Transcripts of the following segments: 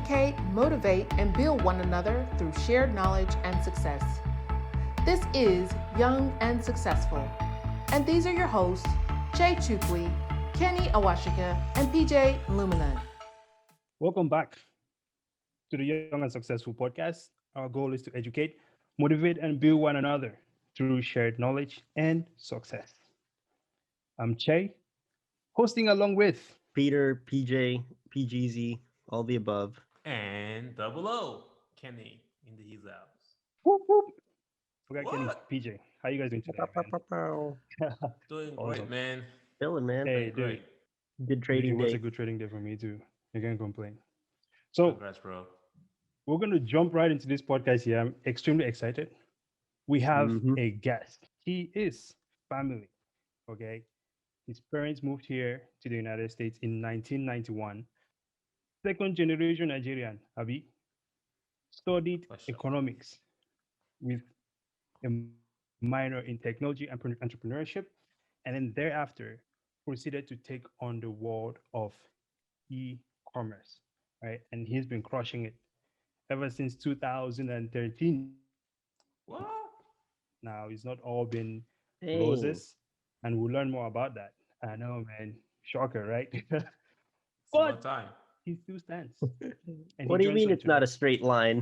educate, motivate, and build one another through shared knowledge and success. This is Young and Successful, and these are your hosts, Jay Chukwi, Kenny Awashika, and PJ Luminan. Welcome back to the Young and Successful podcast. Our goal is to educate, motivate, and build one another through shared knowledge and success. I'm Che, hosting along with. Peter, PJ, PGZ, all the above. And double O, Kenny in the his house. Whoop, whoop. We got Kenny, What? PJ. How you guys doing today, man? Doing Awesome. great, man. Chilling, man. Hey, Doing dude, great. Good it trading was a day. good trading day for me too. You can't complain. So Congrats, bro. we're going to jump right into this podcast here. I'm extremely excited. We have Mhm. a guest. He is family. Okay. His parents moved here to the United States in 1991. Second generation Nigerian, Abi, studied For sure. economics with a minor in technology and entrepreneurship, and then thereafter proceeded to take on the world of e-commerce, right? And he's been crushing it ever since 2013. What? Now, it's not all been Dang. roses, and we'll learn more about that. I know, man. Shocker, right? It's but about time. he still stands. And What do he you joins mean us it's not today. a straight line?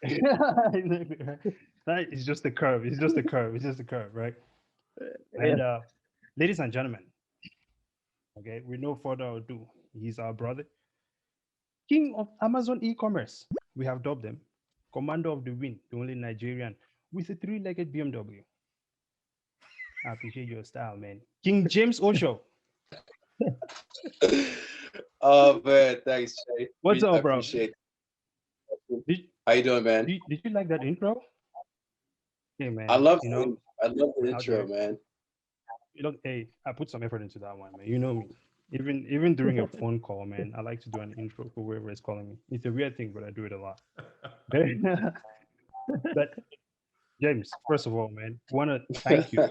Exactly, right? That is just the curve. It's just the curve. It's just the curve, right? And ladies and gentlemen, okay, with no further ado, he's our brother, king of Amazon e-commerce. We have dubbed him commander of the wind, the only Nigerian with a three-legged BMW. I appreciate your style, man. King James Osho. Oh man, thanks, Jay. What's I up, bro? appreciate it. Did, How you doing, man? did you like that intro? Hey, man. I love You know, I love the out intro, there. man. Hey, I put some effort into that one, man. You know me. Even during a phone call, man, I like to do an intro for whoever is calling me. It's a weird thing, but I do it a lot. But James, first of all, man, want to thank you.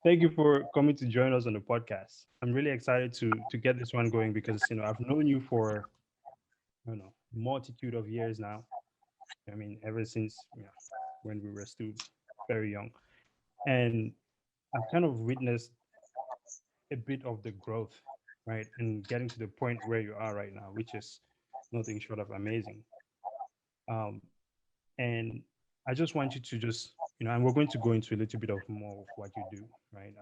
Thank you for coming to join us on the podcast. I'm really excited to get this one going because I've known you for I don't know multitude of years now. I mean, ever since when we were still very young, and I've kind of witnessed a bit of the growth, right, and getting to the point where you are right now, which is nothing short of amazing. Um, and I just want you to just, and we're going to go into a little bit of more of what you do, right?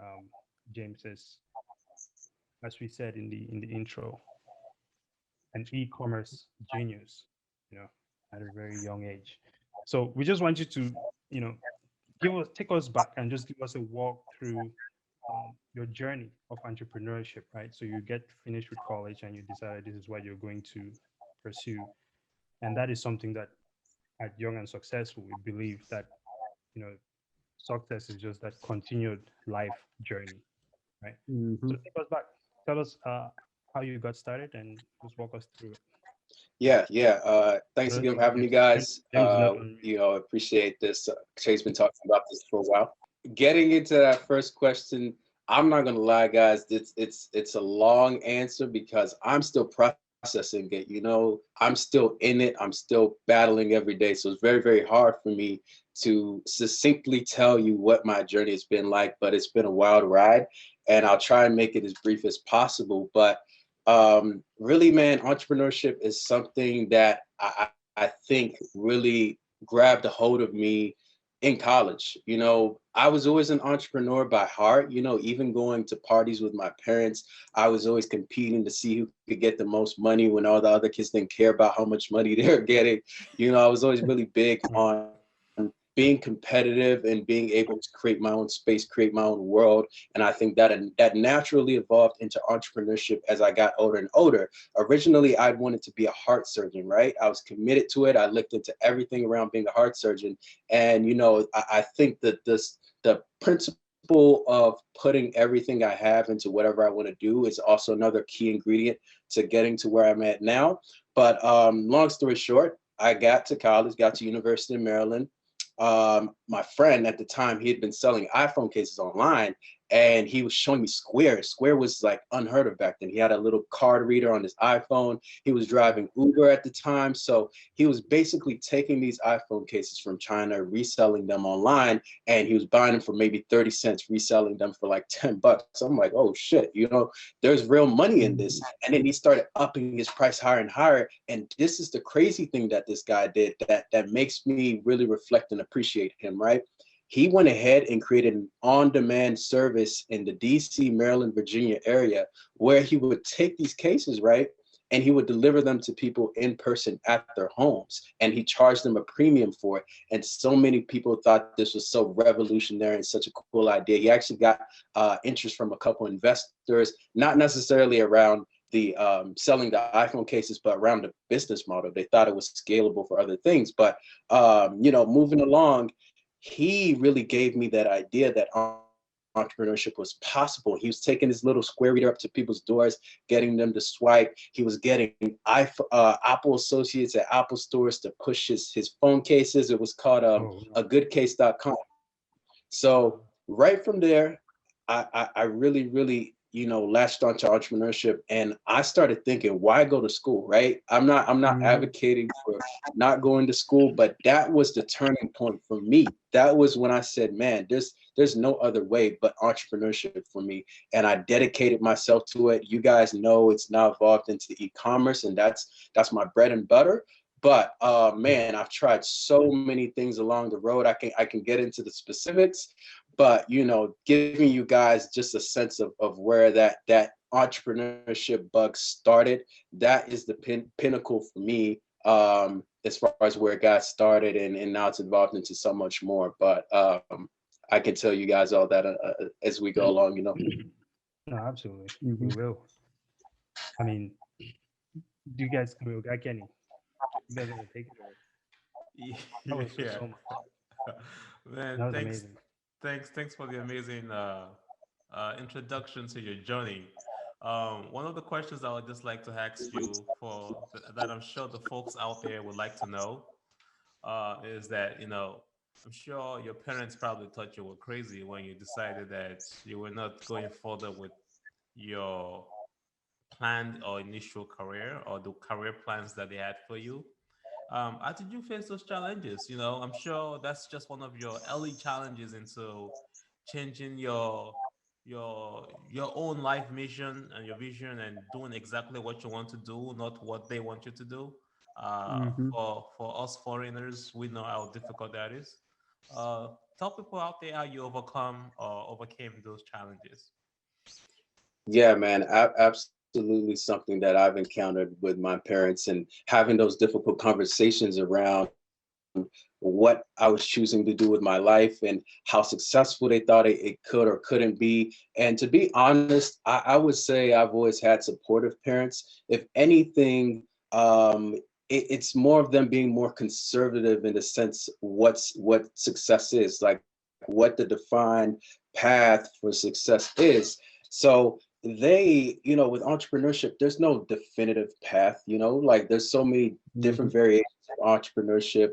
James is, as we said in the intro, an e-commerce genius, you know, at a very young age. So we just want you to, you know, take us back and just give us a walk through your journey of entrepreneurship, right? So you get finished with college and you decide this is what you're going to pursue, and that is something that at Young and Successful we believe that you know success is just that continued life journey, right? So Mhm. take us back, tell us how you got started, and just walk us through it. Yeah. I Thanks don't again think for having me, guys. James is not on. Appreciate this. Chase been talking about this for a while. Getting into that first question, I'm not gonna lie, guys. It's a long answer because I'm still processing it. I'm still in it. I'm still battling every day. So it's very, very hard for me to succinctly tell you what my journey has been like. But it's been a wild ride, and I'll try and make it as brief as possible. But really, man, entrepreneurship is something that I think really grabbed a hold of me in college. I was always an entrepreneur by heart. Even going to parties with my parents, I was always competing to see who could get the most money when all the other kids didn't care about how much money they're getting. I was always really big on being competitive and being able to create my own space, create my own world. And I think that naturally evolved into entrepreneurship as I got older and older. Originally, I wanted to be a heart surgeon, right? I was committed to it. I looked into everything around being a heart surgeon. And, I think that the principle of putting everything I have into whatever I want to do is also another key ingredient to getting to where I'm at now. But long story short, I got to college, got to University of Maryland. My friend at the time, he had been selling iPhone cases online, and he was showing me Square. Square was like unheard of back then. He had a little card reader on his iPhone. He was driving Uber at the time. So he was basically taking these iPhone cases from China, reselling them online, and he was buying them for maybe 30 cents, reselling them for like $10. So I'm like, oh shit, you know, there's real money in this. And then he started upping his price higher and higher. And this is the crazy thing that this guy did that makes me really reflect and appreciate him, right? He went ahead and created an on-demand service in the DC, Maryland, Virginia area where he would take these cases, right? And he would deliver them to people in person at their homes. And he charged them a premium for it. And so many people thought this was so revolutionary and such a cool idea. He actually got interest from a couple investors, not necessarily around the selling the iPhone cases, but around the business model. They thought it was scalable for other things. But, you know, moving along, he really gave me that idea that entrepreneurship was possible. He was taking his little Square reader up to people's doors, getting them to swipe. He was getting Apple associates at Apple stores to push his phone cases. It was called agoodcase.com. So right from there, I really, really, you know, latched onto entrepreneurship, and I started thinking, why go to school, right? I'm not advocating for not going to school, but that was the turning point for me. That was when I said, man, there's no other way but entrepreneurship for me. And I dedicated myself to it. You guys know it's now evolved into e-commerce, and that's my bread and butter. But man, I've tried so many things along the road. I can get into the specifics, but you know, giving you guys just a sense of where that entrepreneurship bug started, that is the pinnacle for me, as far as where it got started, and now it's evolved into so much more. But I can tell you guys all that as we go along, you know. No, absolutely. We will. I mean, do you guys, Kenny, you guys want to take it? Or? That was just so much. Man, That was thanks. amazing. Thanks for the amazing introduction to your journey. One of the questions I would just like to ask you that I'm sure the folks out there would like to know is that, you know, I'm sure your parents probably thought you were crazy when you decided that you were not going further with your planned or initial career or the career plans that they had for you. How did you face those challenges? You know, I'm sure that's just one of your early challenges into changing your own life mission and your vision and doing exactly what you want to do, not what they want you to do. For us foreigners, we know how difficult that is. Tell people out there how you overcome or overcame those challenges. Yeah, man, absolutely something that I've encountered with my parents, and having those difficult conversations around what I was choosing to do with my life and how successful they thought it could or couldn't be. And to be honest, I would say I've always had supportive parents. If anything, it's more of them being more conservative in the sense what success is, like what the defined path for success is. So they, you know, with entrepreneurship, there's no definitive path, you know, like there's so many different variations of entrepreneurship.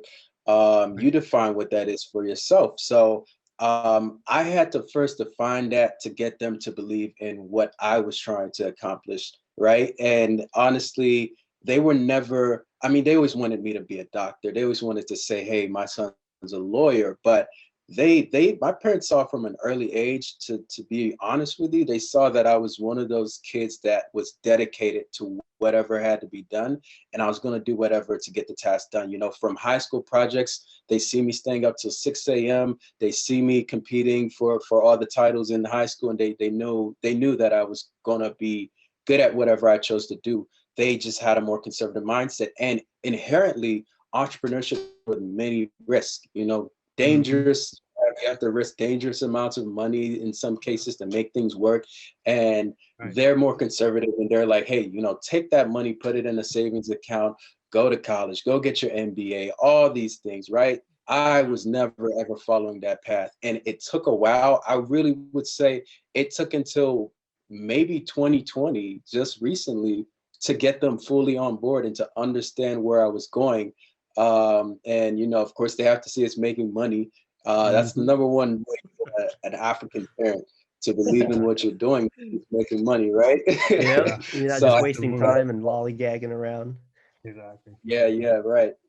You define what that is for yourself. So I had to first define that to get them to believe in what I was trying to accomplish, right? And honestly, they were never, I mean, they always wanted me to be a doctor. They always wanted to say, hey, my son's a lawyer, but my parents saw from an early age, to be honest with you, they saw that I was one of those kids that was dedicated to whatever had to be done, and I was going to do whatever to get the task done. You know, from high school projects, they see me staying up till 6 a.m. They see me competing for all the titles in high school, and they knew that I was going to be good at whatever I chose to do. They just had a more conservative mindset, and inherently entrepreneurship with many risks, you know, dangerous. You have to risk dangerous amounts of money in some cases to make things work. And they're more conservative, and they're like, hey, you know, take that money, put it in a savings account, go to college, go get your MBA, all these things, right? I was never ever following that path. And it took a while. I really would say it took until maybe 2020, just recently, to get them fully on board and to understand where I was going. And, you know, of course, they have to see us making money. That's the number one way for an African parent. to believe in what you're doing, is making money, right? Yep. You're not So just I- wasting Absolutely. time and lollygagging around. Exactly. yeah,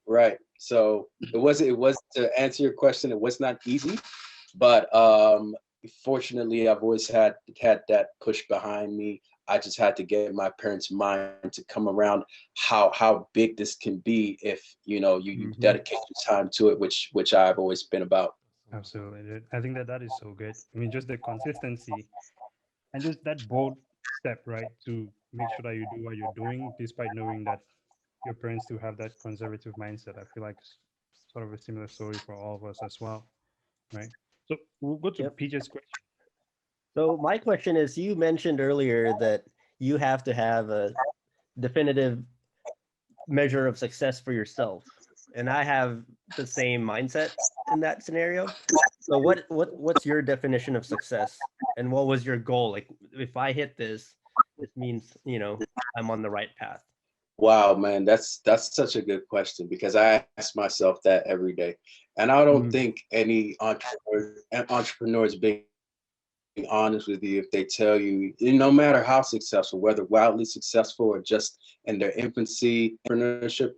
right. So it was to answer your question, it was not easy, but fortunately I've always had that push behind me. I just had to get my parents' mind to come around how big this can be if you Mhm. dedicate your time to it, which I've always been about. Absolutely, dude. I think that is so good. I mean, just the consistency and just that bold step, right, to make sure that you do what you're doing, despite knowing that your parents do have that conservative mindset. I feel like sort of a similar story for all of us as well, right? So we'll go to Yep. PJ's question. So my question is, you mentioned earlier that you have to have a definitive measure of success for yourself, and I have the same mindset in that scenario. So what's your definition of success, and what was your goal? Like, if I hit this means I'm on the right path. Wow, man, that's such a good question because I ask myself that every day, and I don't Mm. think any entrepreneurs being honest with you if they tell you, no matter how successful, whether wildly successful or just in their infancy, entrepreneurship,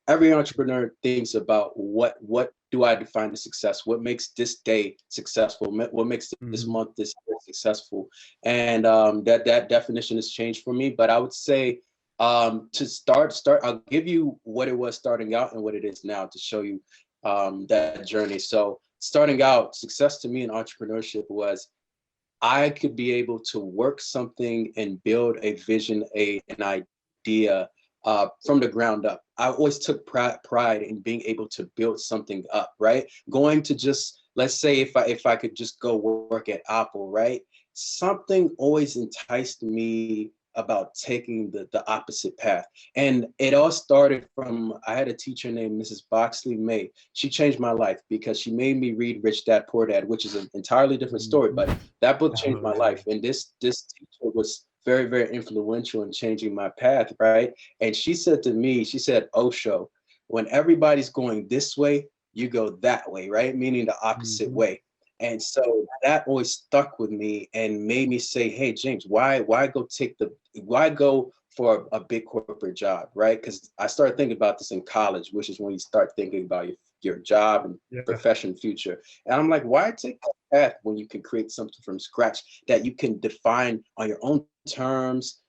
every entrepreneur thinks about what do I define as success? What makes this day successful? What makes this Mhm. month, this year successful? And that definition has changed for me. But I would say to start, I'll give you what it was starting out and what it is now to show you that journey. So starting out, success to me in entrepreneurship was I could be able to work something and build a vision, an idea from the ground up. I always took pride in being able to build something up, right? Going to just, let's say if I could just go work at Apple, right? Something always enticed me about taking the opposite path. And it all started from, I had a teacher named Mrs. Boxley May. She changed my life because she made me read Rich Dad Poor Dad, which is an entirely different story, but that book changed my life. And this teacher was very, very influential in changing my path, right? And she said to me, she said, Osho, when everybody's going this way, you go that way, right? Meaning the opposite Mhm. way. And so that always stuck with me and made me say, hey, James, why go for a big corporate job, right? Because I started thinking about this in college, which is when you start thinking about your job and Yeah. profession future. And I'm like, why take that path when you can create something from scratch that you can define on your own terms,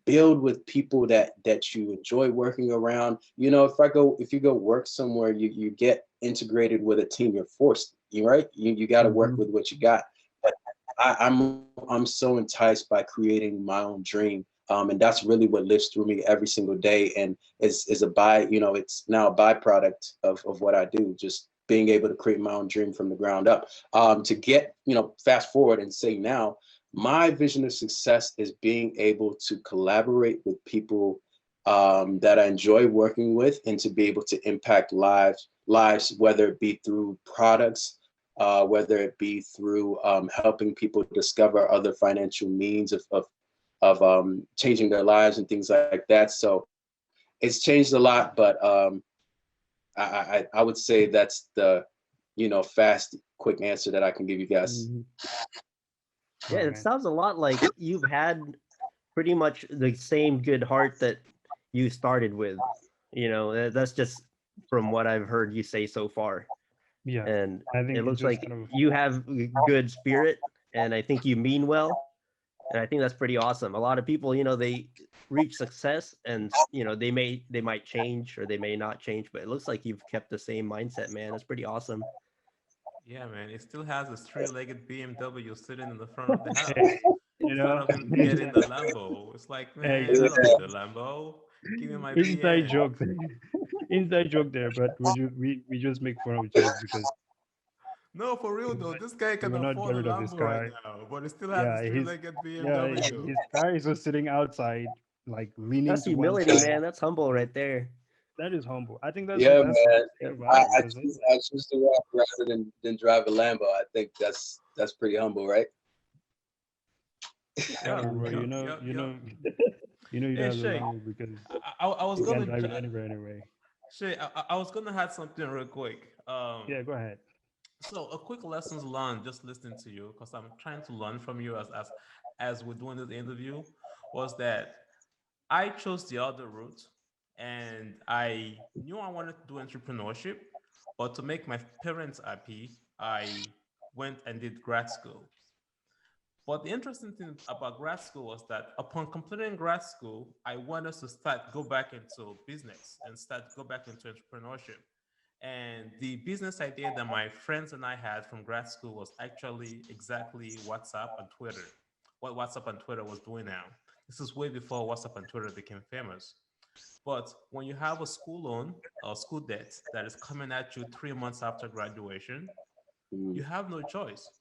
build with people that you enjoy working around. If you go work somewhere, you get integrated with a team. You're forced, right? You got to work Mhm. with what you got. But I'm so enticed by creating my own dream. And that's really what lives through me every single day, and is it's now a byproduct of what I do. Just being able to create my own dream from the ground up. To get fast forward and say now, my vision of success is being able to collaborate with people that I enjoy working with, and to be able to impact lives, whether it be through products, whether it be through helping people discover other financial means of changing their lives and things like that. So it's changed a lot, but I would say that's the fast, quick answer that I can give you guys. Mhm. Oh, Yeah, it man. sounds a lot like you've had pretty much the same good heart that you started with. That's just from what I've heard you say so far. Yeah. And I think it it looks just like kind of you have a good spirit, and I think you mean well. And I think that's pretty awesome. A lot of people, they reach success, and they might change or they may not change, but it looks like you've kept the same mindset, man. That's pretty awesome. Yeah, man. It still has a three-legged BMW sitting in the front of the house hey, instead of him getting the Lambo. It's like, hey, man, I don't need the Lambo. Give me my inside BM. joke there. Inside joke there, but we just make fun of James because No, for real though, this guy we can will not afford get a rid of his Lambo right car. now, but he still has Yeah, his three-legged yeah, BMW. his car is just sitting outside, like leaning That's to one humility, side. man. That's humble right there. That is humble. I think Yeah, that's the man. best thing Yep. about it, isn't it? I choose to walk rather than drive a Lambo. I think that's pretty humble, right? Yeah, Yup, bro. Mhm. yup, yup, yup. You Hey know the Shay, Lambo because I was you can gonna drive it anywhere anyway. Shay, I was gonna add something real quick. Yeah, go ahead. So a quick lessons learned just listening to you, because I'm trying to learn from you as we're doing this interview, was that I chose the other route, and I knew I wanted to do entrepreneurship, but to make my parents happy, I went and did grad school. But the interesting thing about grad school was that upon completing grad school, I wanted to go back into business and go back into entrepreneurship. And the business idea that my friends and I had from grad school was actually exactly WhatsApp and Twitter, what WhatsApp and Twitter was doing now. This is way before WhatsApp and Twitter became famous. But when you have a school loan or school debt that is coming at you 3 months after graduation, Mm. you have no choice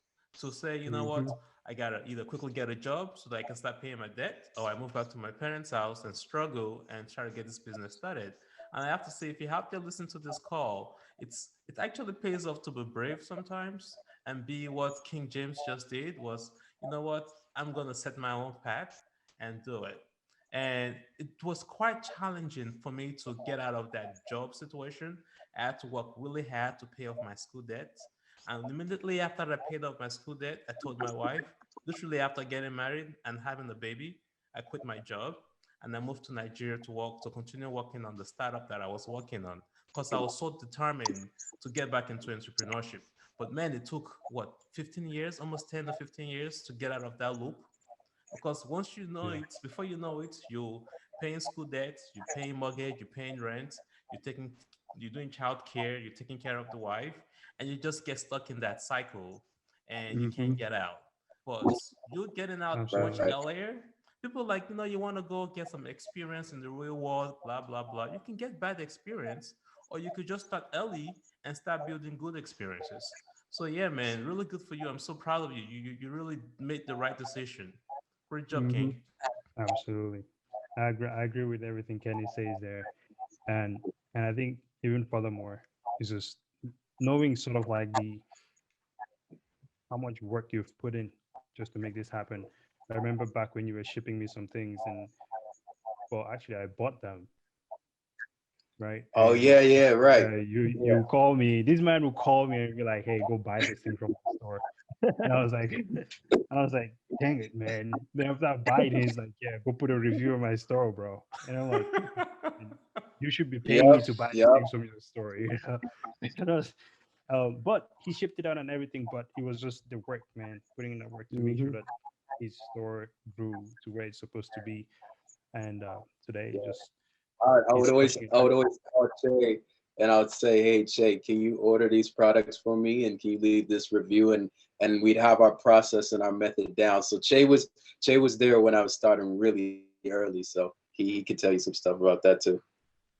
to say, you know what, Mhm. I gotta either quickly get a job so that I can start paying my debt, or I move back to my parents' house and struggle and try to get this business started. And I have to say, if you have to listen to this call, it actually pays off to be brave sometimes and be what King James just did was, you know what, I'm gonna set my own path and do it. And it was quite challenging for me to get out of that job situation. I had to work really hard to pay off my school debt, and immediately after I paid off my school debt, I told my wife, literally after getting married and having a baby, I quit my job and I moved to Nigeria to continue working on the startup that I was working on, because I was so determined to get back into entrepreneurship. But man, it took what, 15 years, almost 10 to 15 years to get out of that loop. Because once you know Yeah. it, before you know it, you're paying school debt, you're paying mortgage, you're paying rent, you're taking, you're doing childcare, you're taking care of the wife, and you just get stuck in that cycle, and you can't Mhm. get out. But you getting out much Absolutely. Right. earlier. People like, you want to go get some experience in the real world, blah blah blah. You can get bad experience, or you could just start early and start building good experiences. So yeah, man, really good for you. I'm so proud of you. You really made the right decision. Great job, Mhm. King. Absolutely. I agree with everything Kenny says there. And I think even furthermore, is just knowing sort of like the how much work you've put in just to make this happen. I remember back when you were shipping me some things and well actually I bought them, right? Oh And yeah, yeah, right. Yeah. you call me, this man will call me and be like, hey, go buy this thing from the store. And I was like I was like, dang it, man. Then after I buy it, he's like, yeah, go put a review on my store, bro. And I'm like, "Man, you should be paying me Yep. to buy these Yep. things from your store, you know?" And I was, but he shipped it out and everything, but it was just the work, man, putting in the work to make sure Mhm. that his store grew to where it's supposed to be. And today, just I he's would always crushing it. I would always call Che and I would say, hey Che, can you order these products for me and can you leave this review, and we'd have our process and our method down. So Che was there when I was starting really early, so he could tell you some stuff about that too.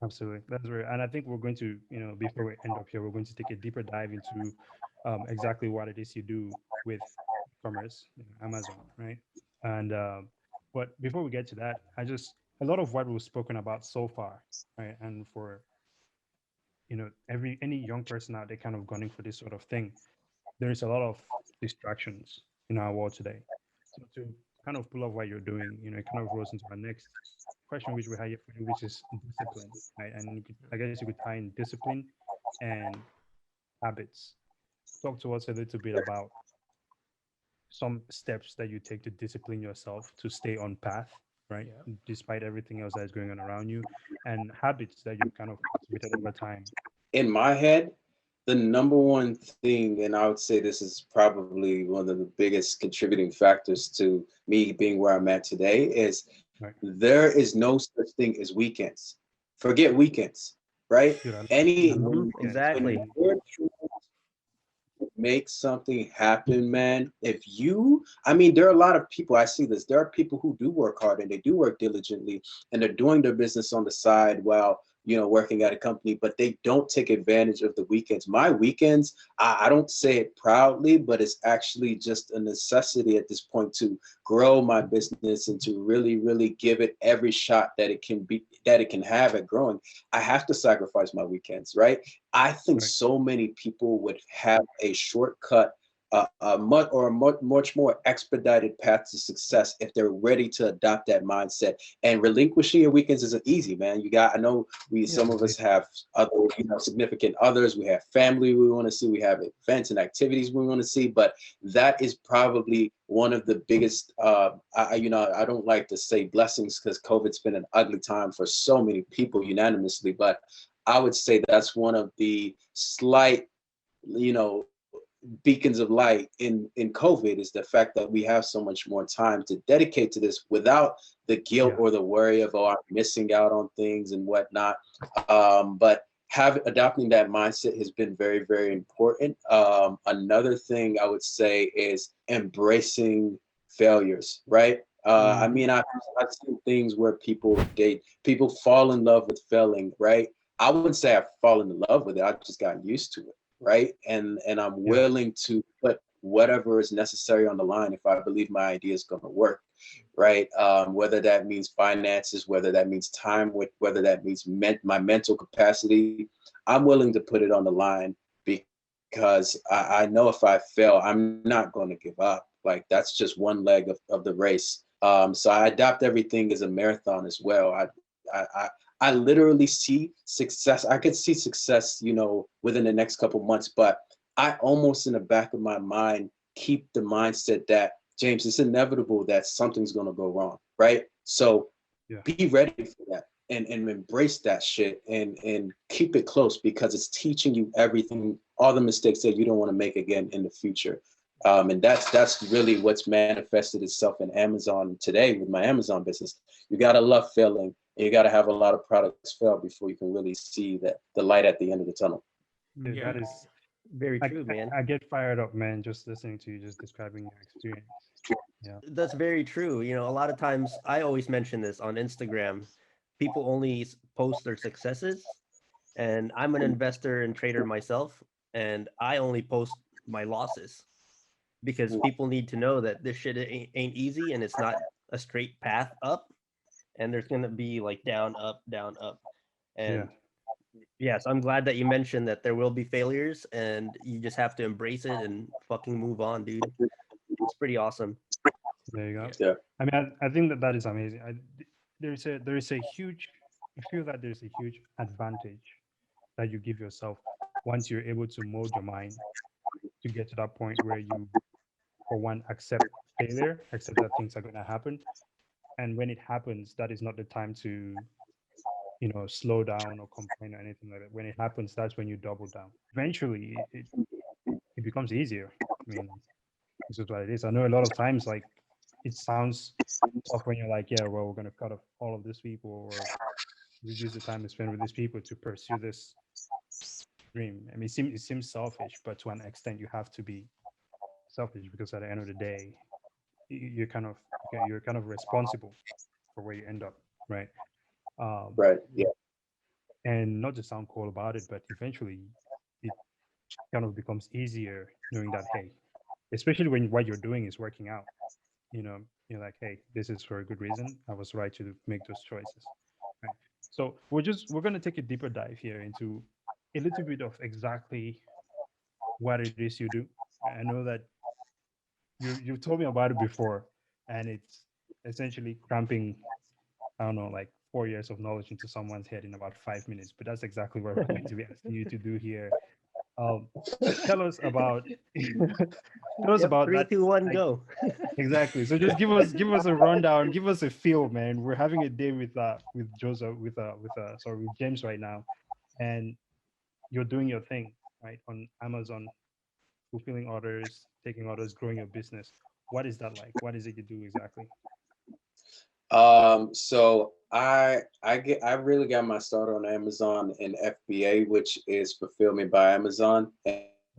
Absolutely, that's right. And I think we're going to, before we end up here, we're going to take a deeper dive into exactly what it is you do with commerce, Amazon, right? And but before we get to that, a lot of what we've spoken about so far, right? And for every any young person out there kind of gunning for this sort of thing, there is a lot of distractions in our world today. So to kind of pull off what you're doing, it kind of rolls into our next question, which we have here for you, which is discipline, right? And I guess you could tie in discipline and habits. Talk to us a little bit about some steps that you take to discipline yourself to stay on path, right? Yeah. Despite everything else that's going on around you, and habits that you've kind of cultivated over time. In my head, the number one thing, and I would say this is probably one of the biggest contributing factors to me being where I'm at today, is Right. there is no such thing as weekends. Forget weekends, right? Dude, I Any love Mhm. weekends, when Exactly. man. you're make something happen, man. If you, I mean, there are a lot of people, I see this. There are people who do work hard and they do work diligently and they're doing their business on the side while, working at a company, but they don't take advantage of the weekends. My weekends, I don't say it proudly, but it's actually just a necessity at this point to grow my business and to really, really give it every shot that that it can have at growing. I have to sacrifice my weekends, right? I think Right. so many people would have a shortcut much more expedited path to success if they're ready to adopt that mindset. And relinquishing your weekends isn't easy, man. I know some of us have other, significant others. We have family we want to see. We have events and activities we want to see. But that is probably one of the biggest, I don't like to say blessings because COVID's been an ugly time for so many people unanimously. But I would say that's one of the slight, beacons of light in COVID is the fact that we have so much more time to dedicate to this without the guilt or the worry of, I'm missing out on things and whatnot. But adopting that mindset has been very, very important. Another thing I would say is embracing failures, right? I mean, I've seen things where people fall in love with failing, right? I wouldn't say I've fallen in love with it. I've just gotten used to it. Right. And I'm willing to put whatever is necessary on the line if I believe my idea is going to work. Right. Whether that means finances, whether that means time, whether that means my mental capacity, I'm willing to put it on the line because I know if I fail, I'm not going to give up. Like that's just one leg of the race. So I adopt everything as a marathon as well. I literally see success. I could see success, within the next couple months, but I almost in the back of my mind keep the mindset that, James, it's inevitable that something's going to go wrong, right? So be ready for that and embrace that shit and keep it close because it's teaching you everything, all the mistakes that you don't want to make again in the future. And that's really what's manifested itself in Amazon today with my Amazon business. You got to love failing. You got to have a lot of products fail before you can really see the light at the end of the tunnel. That is very true, man. I get fired up, man, just listening to you, just describing your experience. Yeah, that's very true. A lot of times I always mention this on Instagram. People only post their successes, and I'm an investor and trader myself, and I only post my losses because people need to know that this shit ain't easy and it's not a straight path up. And there's going to be like down, up, and yes, I'm glad that you mentioned that there will be failures and you just have to embrace it and fucking move on, dude. It's pretty awesome. There you go. Yeah. I mean, I think that is amazing. I feel that there's a huge advantage that you give yourself once you're able to mold your mind to get to that point where you, for one, accept failure, accept that things are going to happen. And when it happens, that is not the time to, slow down or complain or anything like that. When it happens, that's when you double down. Eventually, it becomes easier. I mean, this is what it is. I know a lot of times, like, it sounds tough when you're like, we're going to cut off all of these people or reduce the time to spend with these people to pursue this dream. I mean, it seems selfish, but to an extent, you have to be selfish because at the end of the day, you're kind of responsible for where you end up, right? Right. Yeah. And not to sound cool about it, but eventually it kind of becomes easier knowing that, hey, especially when what you're doing is working out, you're like, hey, this is for a good reason. I was right to make those choices. Right? So we're going to take a deeper dive here into a little bit of exactly what it is you do. I know that you've told me about it before, and it's essentially cramping, I don't know, like 4 years of knowledge into someone's head in about 5 minutes. But that's exactly what we're going to be asking you to do here. Tell us about about 3, 2, 1, go. Exactly. So just give us a rundown, give us a feel, man. We're having a day with Joseph, with James right now, and you're doing your thing right on Amazon, fulfilling orders, taking orders, growing your business. What is that like? What is it you do exactly? So I really got my start on Amazon and FBA, which is fulfillment by Amazon.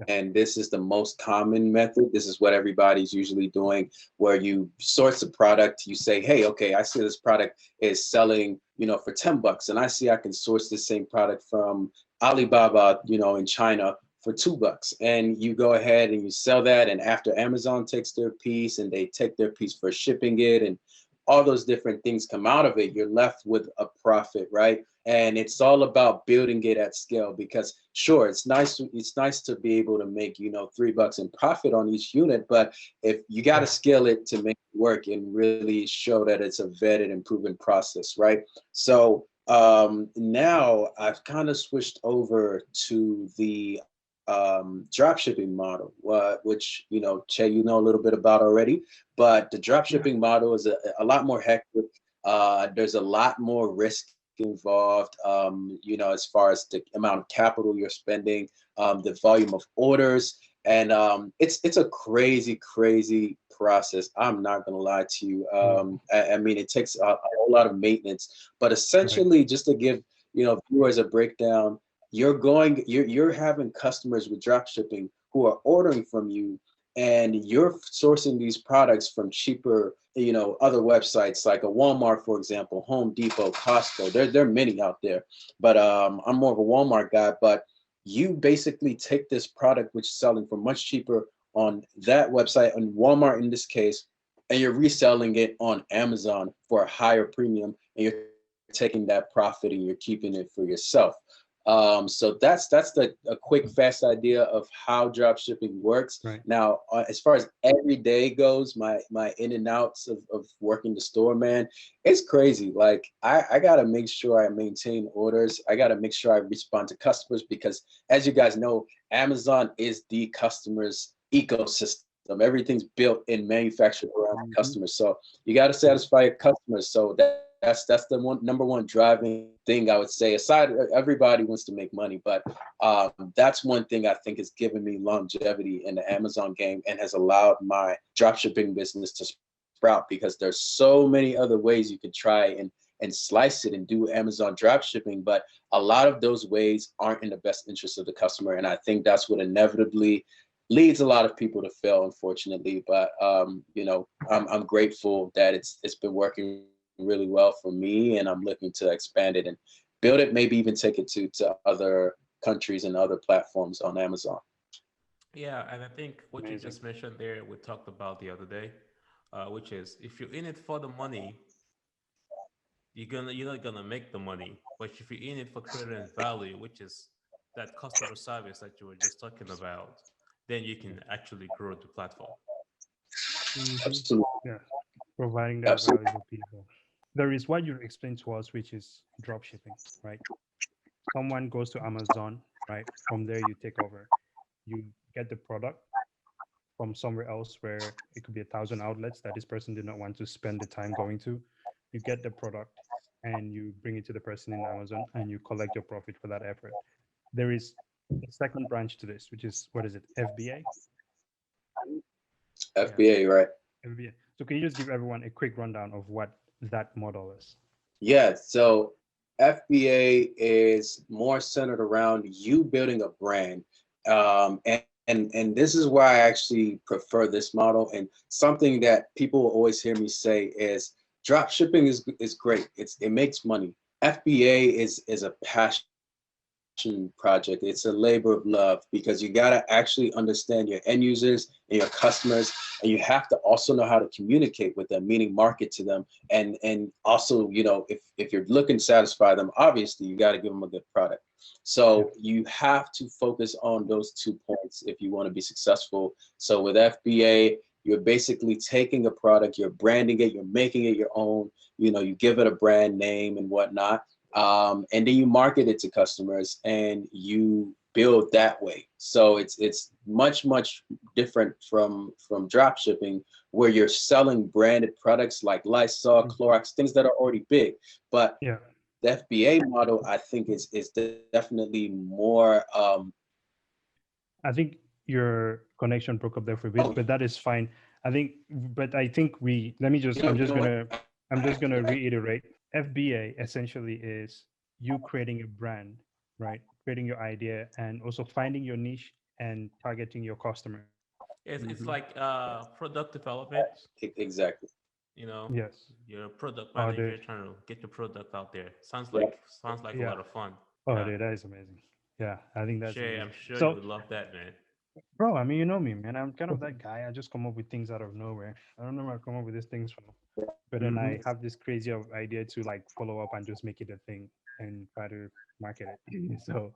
And this is the most common method. This is what everybody's usually doing, where you source a product, you say, hey, okay, I see this product is selling, for $10, and I see I can source the same product from Alibaba, in China for $2, and you go ahead and you sell that. And after Amazon takes their piece and they take their piece for shipping it and all those different things come out of it, you're left with a profit, right? And it's all about building it at scale, because sure, it's nice to be able to make, $3 in profit on each unit, but if you got to scale it to make it work and really show that it's a vetted and proven process, right? So now I've kind of switched over to the drop shipping model, which, Che, a little bit about already, but the drop shipping model is a lot more hectic. There's a lot more risk involved, as far as the amount of capital you're spending, the volume of orders, and it's a crazy process. I'm not gonna lie to you. I mean, it takes a whole lot of maintenance, but essentially, just to give viewers a breakdown, you're having customers with drop shipping who are ordering from you, and you're sourcing these products from cheaper, other websites like a Walmart, for example, Home Depot, Costco. There are many out there, but I'm more of a Walmart guy. But you basically take this product which is selling for much cheaper on that website, on Walmart in this case, and you're reselling it on Amazon for a higher premium, and you're taking that profit and you're keeping it for yourself. So that's a quick, fast idea of how drop shipping works. Right. Now, as far as every day goes, my in and outs of working the store, man, it's crazy. Like I gotta make sure I maintain orders. I gotta make sure I respond to customers, because as you guys know, Amazon is the customer's ecosystem. Everything's built and manufactured around customers. So you got to satisfy your customers. So that's the number one driving thing, I would say. Aside, everybody wants to make money, but that's one thing I think has given me longevity in the Amazon game and has allowed my dropshipping business to sprout, because there's so many other ways you could try and slice it and do Amazon dropshipping, but a lot of those ways aren't in the best interest of the customer, and I think that's what inevitably leads a lot of people to fail, unfortunately. But I'm grateful that it's been working really well for me, and I'm looking to expand it and build it, maybe even take it to other countries and other platforms on Amazon. Yeah, and I think what you Amazing. just mentioned there, we talked about the other day, which is if you're in it for the money, you're not gonna make the money. But if you're in it for creating value, which is that customer service that you were just talking about, then you can actually grow the platform. Absolutely. Yeah, providing that Absolutely. value for people. There is what you explained to us, which is drop shipping, right? Someone goes to Amazon, right? From there, you take over. You get the product from somewhere else where it could be 1,000 outlets that this person did not want to spend the time going to. You get the product and you bring it to the person in Amazon and you collect your profit for that effort. There is a second branch to this, which is, what is it, FBA? FBA, right? FBA. So can you just give everyone a quick rundown of what that model is? Yeah, so FBA is more centered around you building a brand. And this is why I actually prefer this model. And something that people will always hear me say is drop shipping is great. It makes money. FBA is a passion project. It's a labor of love, because you got to actually understand your end users and your customers, and you have to also know how to communicate with them, meaning market to them, and also, if you're looking to satisfy them, obviously you got to give them a good product. So you have to focus on those 2 points if you want to be successful. So with FBA, you're basically taking a product, you're branding it, you're making it your own, you give it a brand name and whatnot. And then you market it to customers and you build that way. So it's much different from drop shipping, where you're selling branded products like Lysol, Clorox, things that are already big. But Yeah. the FBA model, I think, is definitely more. I think your connection broke up there for a bit, but that is fine. I think let me just, I'm just gonna reiterate. FBA essentially is you creating a brand, right? Creating your idea and also finding your niche and targeting your customer. It's like product development. Exactly. Yes. You're a product Oh, manager dude. trying to get your product out there. Yeah. Sounds like a Yeah. lot of fun. Oh, Yeah. dude, that is amazing. Yeah, I think that's Shay, amazing. I'm sure you So, would love that, man. bro, I mean, you know me, man. I'm kind of that guy. I just come up with things out of nowhere. I don't know where I come up with these things from. but then I have this crazy idea to like follow up and just make it a thing and try to market it. So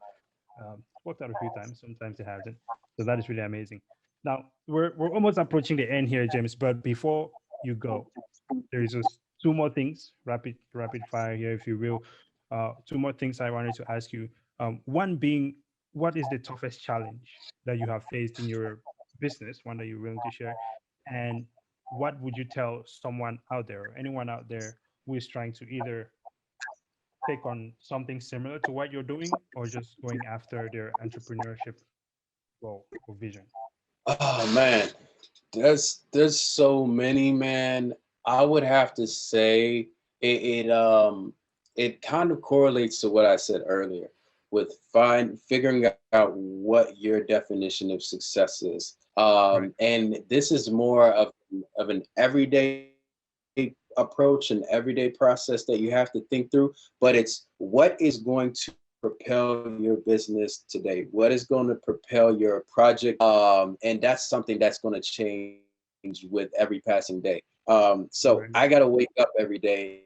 worked out a few times. Sometimes it hasn't. So that is really amazing. Now we're almost approaching the end here, James. But before you go, there is just two more things, rapid fire here, if you will. Two more things I wanted to ask you. One being, what is the toughest challenge that you have faced in your business? One that you're willing to share, and what would you tell someone out there, or anyone out there who is trying to either take on something similar to what you're doing, or just going after their entrepreneurship goal or vision? Oh man, there's so many, man. I would have to say it kind of correlates to what I said earlier with figuring out what your definition of success is. And this is more of an everyday approach and everyday process that you have to think through, but it's what is going to propel your business today, what is going to propel your project, and that's something that's going to change with every passing day. So I got to wake up every day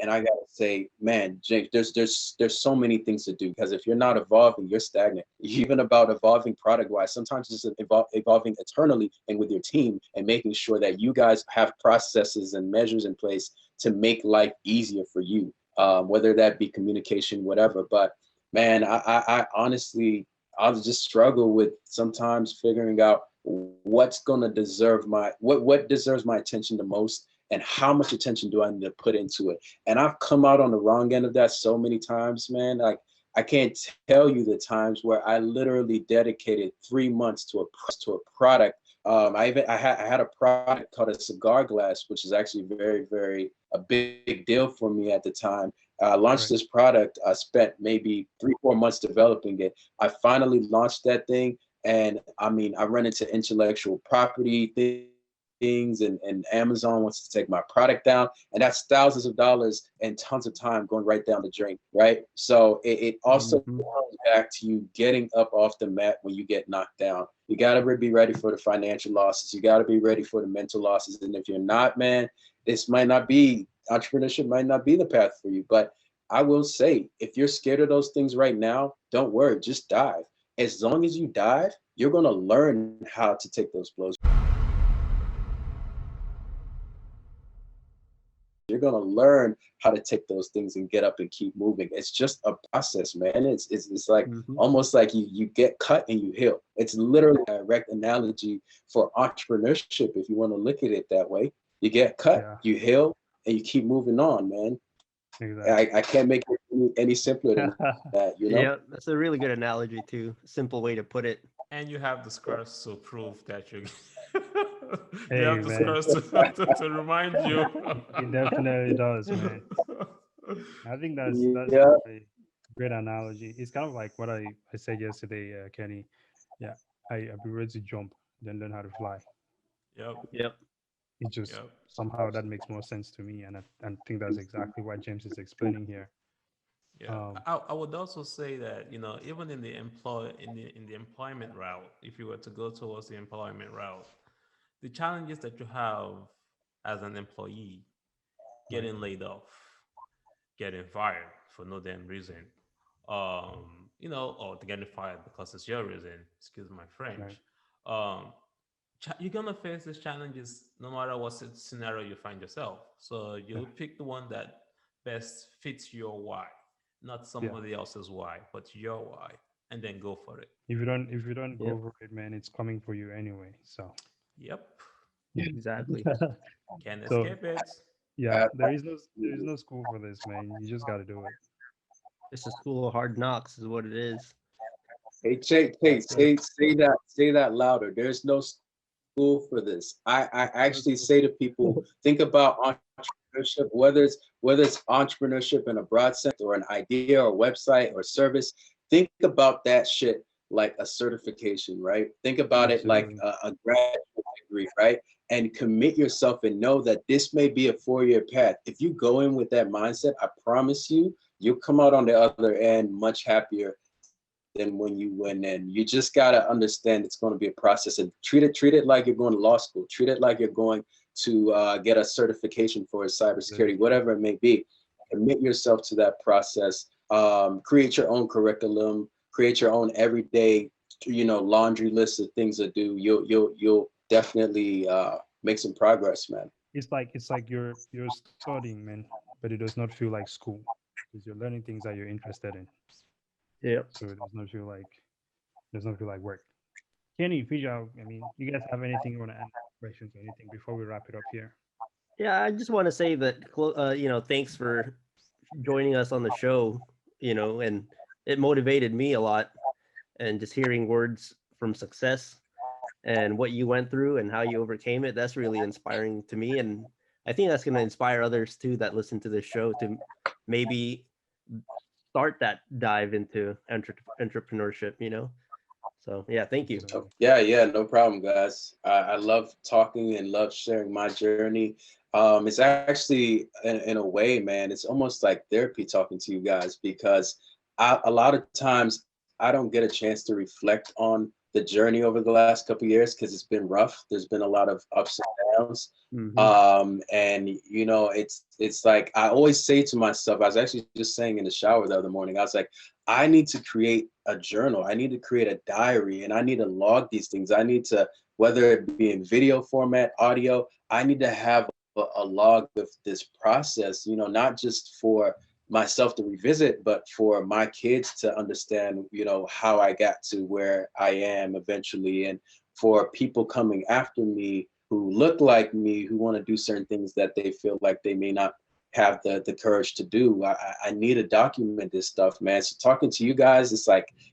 and I got to say, man, James, there's so many things to do, because if you're not evolving, you're stagnant. Even about evolving product wise, sometimes it's evolving eternally and with your team, and making sure that you guys have processes and measures in place to make life easier for you, whether that be communication, whatever. But man, I honestly, I'll just struggle with sometimes figuring out what's going to deserve what deserves my attention the most, and how much attention do I need to put into it. And I've come out on the wrong end of that so many times, man. Like, I can't tell you the times where I literally dedicated 3 months to a product. I had a product called a cigar glass, which is actually very a big deal for me at the time. I launched this product. I spent maybe 3-4 months developing it. I finally launched that thing, and I mean, I run into intellectual property things, and Amazon wants to take my product down, and that's thousands of dollars and tons of time going right down the drain, right? So it also comes back to you getting up off the mat when you get knocked down. You got to be ready for the financial losses. You got to be ready for the mental losses. And if you're not, man, entrepreneurship might not be the path for you. But I will say, if you're scared of those things right now, don't worry, just dive. As long as you dive, you're going to learn how to take those blows. You're going to learn how to take those things and get up and keep moving. It's just a process, man. It's like almost like you get cut and you heal. It's literally a direct analogy for entrepreneurship, if you want to look at it that way. You get cut, you heal, and you keep moving on, man. Exactly. I can't make it any simpler than that, you know? Yeah, that's a really good analogy too. Simple way to put it. And you have the scars to prove that you Hey, have the scars to remind you. It definitely does, man. I think that's a great analogy. It's kind of like what I said yesterday, Kenny. Yeah, I'll be ready to jump, then learn how to fly. Yep. It just somehow that makes more sense to me, and I think that's exactly what James is explaining here. Yeah, I would also say that, even in the employment route, if you were to go towards the employment route, the challenges that you have as an employee, getting laid off, getting fired for no damn reason, or getting fired because it's your reason. Excuse my French. You're gonna face these challenges no matter what scenario you find yourself. So you pick the one that best fits your why, not somebody else's why, but your why, and then go for it. If you don't go for it, man, it's coming for you anyway. So. Yep. Exactly. Can't escape it. Yeah, there is no school for this, man. You just got to do it. It's a school of hard knocks, is what it is. Hey, say that louder. There's no school for this. I actually say to people, think about entrepreneurship, whether it's entrepreneurship in a broad sense, or an idea or website or service. Think about that shit like a certification, right? Think about it like a graduate degree, right? And commit yourself and know that this may be a 4-year path. If you go in with that mindset, I promise you'll come out on the other end much happier than when you went in. You just gotta understand it's going to be a process, and treat it like you're going to law school. Treat it like you're going to get a certification for cybersecurity, whatever it may be. Commit yourself to that process. Create your own curriculum. Create your own everyday, laundry list of things to do. You'll definitely make some progress, man. It's like you're studying, man, but it does not feel like school because you're learning things that you're interested in. Yeah. So it does not feel like work. Kenny, Pija, I mean, you guys have anything you want to add, questions or anything before we wrap it up here? Yeah, I just want to say that thanks for joining us on the show, and it motivated me a lot, and just hearing words from success and what you went through and how you overcame it, that's really inspiring to me, and I think that's going to inspire others too that listen to this show to maybe start that dive into entrepreneurship, So yeah, thank you. Yeah, no problem, guys. I love talking and love sharing my journey. It's actually, in a way, man, it's almost like therapy talking to you guys, because a lot of times I don't get a chance to reflect on the journey over the last couple of years because it's been rough. There's been a lot of ups and downs. And it's like I always say to myself, I was actually just saying in the shower the other morning, I was like, I need to create a journal. I need to create a diary, and I need to log these things. I need to, whether it be in video format, audio, I need to have a log of this process, not just for myself to revisit, but for my kids to understand, how I got to where I am eventually, and for people coming after me who look like me, who want to do certain things that they feel like they may not have the courage to do. I need to document this stuff, man. So talking to you guys,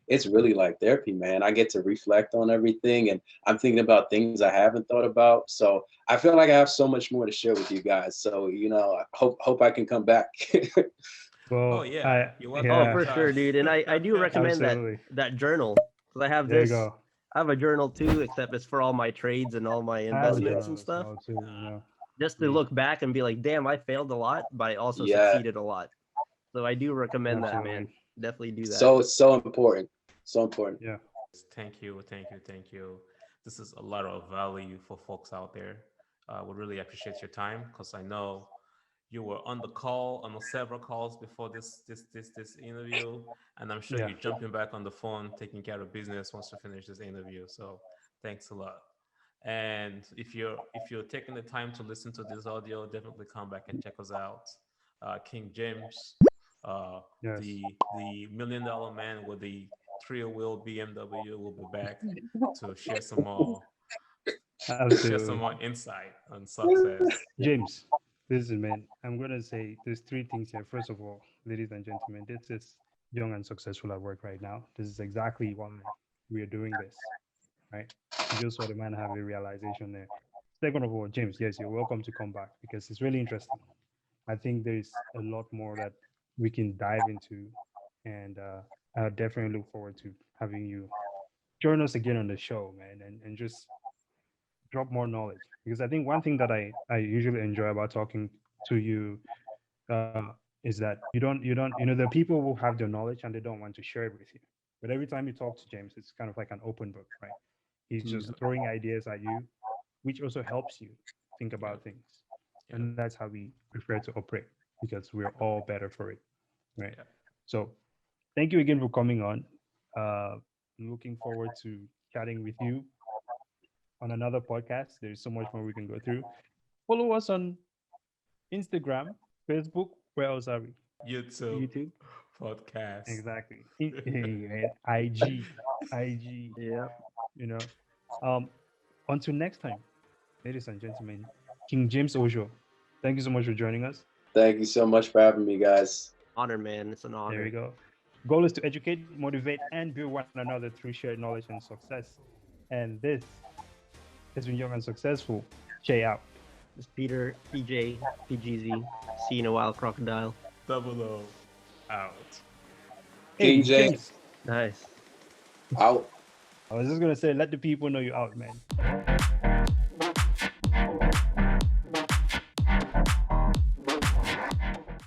it's really like therapy, man. I get to reflect on everything, and I'm thinking about things I haven't thought about. So I feel like I have so much more to share with you guys. So, I hope I can come back. Well, yeah. Oh, for sure, dude. And I do recommend Absolutely. that journal, because I have There you this. go. I have a journal too, except it's for all my trades and all my I have investments and journals stuff. now too, Just to look back and be like, damn, I failed a lot, but I also Yeah. succeeded a lot. So I do recommend that, man. Absolutely. Definitely do that. So important. So important. Yeah. Thank you. This is a lot of value for folks out there. We really appreciate your time, because I know you were on the several calls before this interview, and I'm sure Yeah. you're jumping back on the phone, taking care of business once you finish this interview. So thanks a lot. And if you're taking the time to listen to this audio, definitely come back and check us out. King James, Yes. the $1 million man with the 3-wheel BMW, will be back to share some more Absolutely. insight on success. James, listen, man, I'm going to say there's three things here. First of all, ladies and gentlemen, this is Young and Successful at Work right now. This is exactly why we are doing this, right? You just saw the man have a realization there. Second of all, James, yes, you're welcome to come back, because it's really interesting. I think there's a lot more that we can dive into, and I definitely look forward to having you join us again on the show, man, and just drop more knowledge. Because I think one thing that I usually enjoy about talking to you is that you don't, there are people who have their knowledge and they don't want to share it with you. But every time you talk to James, it's kind of like an open book, right? He's just throwing ideas at you, which also helps you think about things. And that's how we prefer to operate, because we're all better for it, right? Yeah. So thank you again for coming on. Looking forward to chatting with you on another podcast. There's so much more we can go through. Follow us on Instagram, Facebook. Where else are we? YouTube podcast. Exactly. IG. Yeah. Until next time, ladies and gentlemen, King James Osho, thank you so much for joining us. Thank you so much for having me, guys. Honor, man. It's an honor. There we go. Goal is to educate, motivate, and build one another through shared knowledge and success. And this has been Young and Successful. Jay out. It's Peter, PJ, PGZ. See you in a while, crocodile. 00 out. King James. James. Nice. Out. I was just gonna say, let the people know you're out, man.